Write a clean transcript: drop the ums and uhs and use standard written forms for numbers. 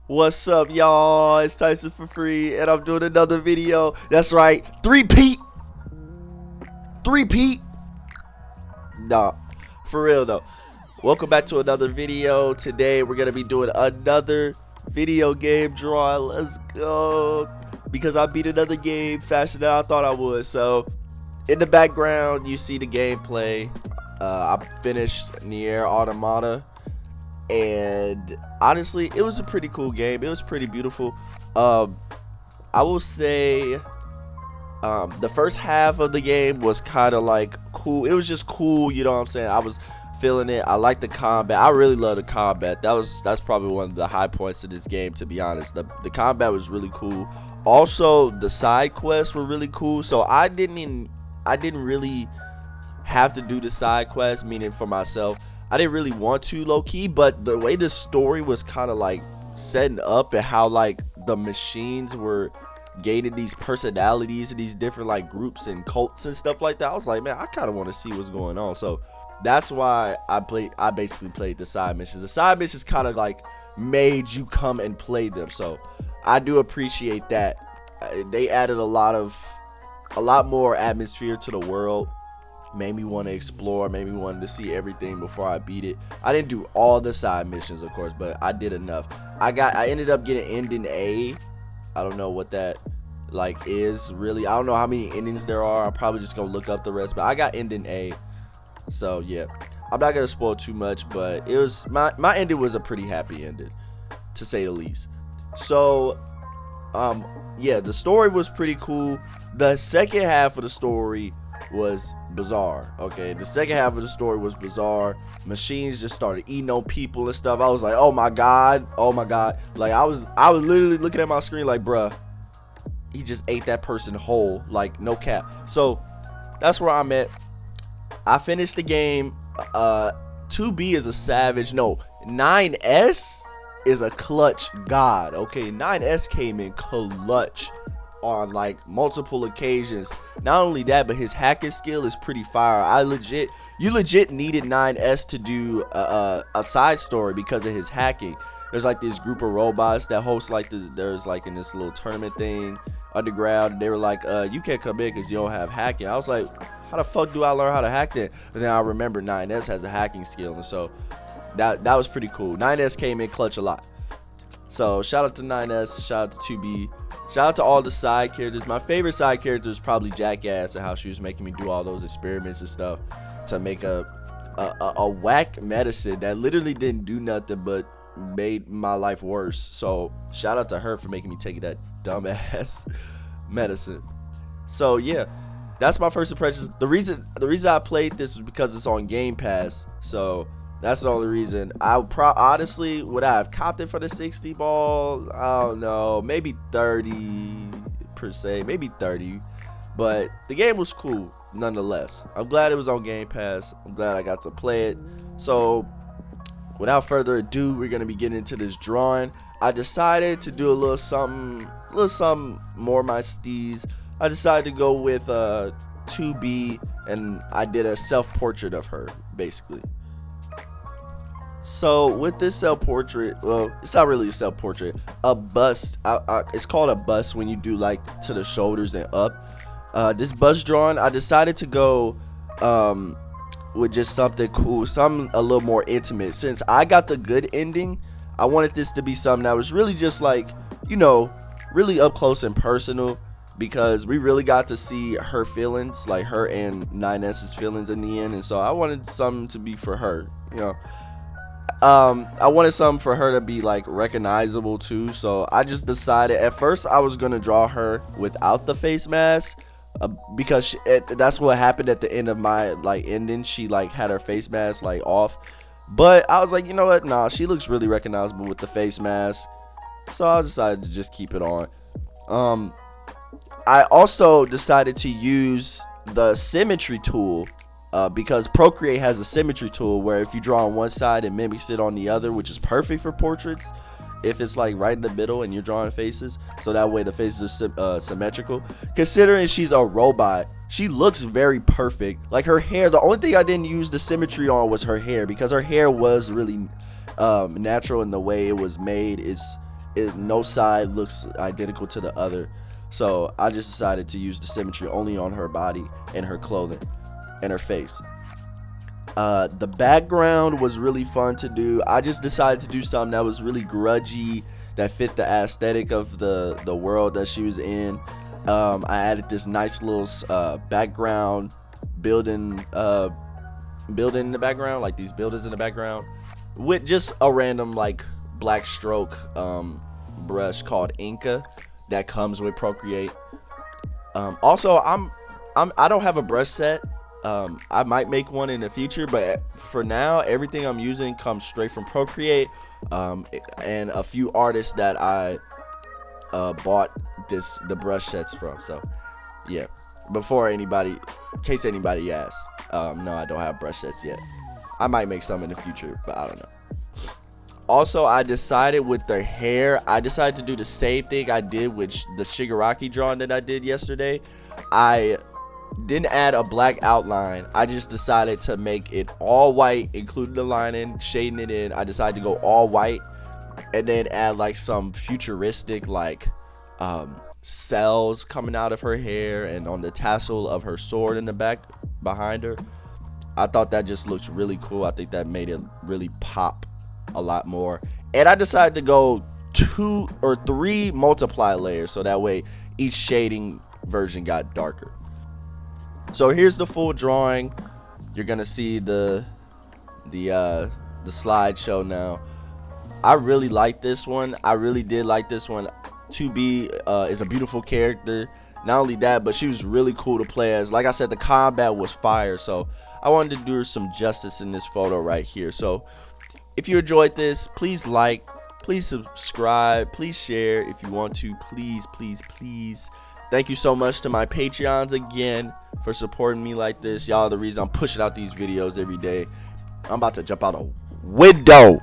What's up, y'all? It's Tyson for free, and I'm doing another video. That's right, three-peat. Nah, for real though. Welcome back to another video. Today we're gonna be doing another video game draw. Let's go, because I beat another game faster than I thought I would. So in the background you see the gameplay. I finished NIER Automata, and honestly it was a pretty cool game. It was pretty beautiful. I will say the first half of the game was kind of like cool. It was just cool, you know what I'm saying? I was feeling it. I like the combat. I really love the combat. That's probably one of the high points of this game, to be honest. The combat was really cool. Also the side quests were really cool. So I didn't really have to do the side quests, meaning for myself. I didn't really want to, low-key, but the way the story was kind of like setting up, and how like the machines were gaining these personalities and these different like groups and cults and stuff like that, I was like, man, I kind of want to see what's going on. So that's why I basically played the side missions. The side missions kind of like made you come and play them, so I do appreciate that. They added a lot more atmosphere to the world. Made me want to explore, made me want to see everything before I beat it. I didn't do all the side missions, of course, but I did enough. I ended up getting ending A. I don't know what that like is really. I don't know how many endings there are. I'm probably just gonna look up the rest, but I got ending A. So yeah, I'm not gonna spoil too much, but it was my ending was a pretty happy ending, to say the least. So yeah, the story was pretty cool. The second half of the story was bizarre. Okay, the second half of the story was bizarre. Machines just started eating on people and stuff. I was like, oh my god. Like I was literally looking at my screen like, bruh, he just ate that person whole, like no cap. So that's where I'm at. I finished the game. 2B is a savage. No, 9S is a clutch god. Okay, 9S came in clutch on like multiple occasions. Not only that, but his hacking skill is pretty fire. You legit needed 9S to do a side story because of his hacking. There's like this group of robots that host like there's like in this little tournament thing underground. They were like, you can't come in because you don't have hacking. I was like, how the fuck do I learn how to hack then? But then I remember 9S has a hacking skill, and so that was pretty cool. 9S came in clutch a lot. So shout out to 9S, shout out to 2B, shout out to all the side characters. My favorite side character is probably Jackass, and how she was making me do all those experiments and stuff to make a whack medicine that literally didn't do nothing but made my life worse. So shout out to her for making me take that dumbass medicine. So yeah, that's my first impressions. The reason I played this was because it's on Game Pass, so that's the only reason. Honestly, would I have copped it for the 60 ball? I don't know, maybe 30 per se, maybe 30. But the game was cool nonetheless. I'm glad it was on Game Pass. I'm glad I got to play it. So without further ado, we're gonna be getting into this drawing. I decided to do a little something more my steez. I decided to go with 2B, and I did a self-portrait of her, basically. So with this self-portrait, well, it's not really a self-portrait, a bust. It's called a bust when you do like to the shoulders and up. This bust drawing, I decided to go with just something cool, something a little more intimate. Since I got the good ending, I wanted this to be something that was really just like, you know, really up close and personal, because we really got to see her feelings, like her and 9S's feelings in the end. And so I wanted something to be for her, you know. I wanted something for her to be like recognizable too. So I just decided, at first I was gonna draw her without the face mask, because that's what happened at the end of my like ending. She like had her face mask like off, but I was like, you know what, nah, she looks really recognizable with the face mask, so I decided to just keep it on. I also decided to use the symmetry tool, because Procreate has a symmetry tool where if you draw on one side, it mimics it on the other, which is perfect for portraits if it's like right in the middle and you're drawing faces, so that way the faces are symmetrical. Considering she's a robot, she looks very perfect. Like her hair, the only thing I didn't use the symmetry on was her hair, because her hair was really natural in the way it was made. no side looks identical to the other. So I just decided to use the symmetry only on her body and her clothing and her face. The background was really fun to do. I just decided to do something that was really grudgy, that fit the aesthetic of the world that she was in. I added this nice little background building in the background, like these buildings in the background, with just a random like black stroke brush called Inca that comes with Procreate. Also, I don't have a brush set. I might make one in the future, but for now, everything I'm using comes straight from Procreate, and a few artists that I bought the brush sets from. So yeah, in case anybody asks, no, I don't have brush sets yet. I might make some in the future, but I don't know. Also, I decided with their hair, I decided to do the same thing I did with the Shigaraki drawing that I did yesterday. I didn't add a black outline. I just decided to make it all white, including the lining, shading it in. I decided to go all white and then add like some futuristic like cells coming out of her hair and on the tassel of her sword in the back behind her. I thought that just looks really cool. I think that made it really pop a lot more. And I decided to go 2 or 3 multiply layers, so that way each shading version got darker. So here's the full drawing. You're gonna see the slideshow now. I really like this one. I really did like this one. 2B is a beautiful character. Not only that, but she was really cool to play as. Like I said, the combat was fire, so I wanted to do her some justice in this photo right here. So if you enjoyed this, please like, please subscribe, please share if you want to. Please, please, please. Thank you so much to my Patreons again for supporting me like this. Y'all are the reason I'm pushing out these videos every day. I'm about to jump out a window.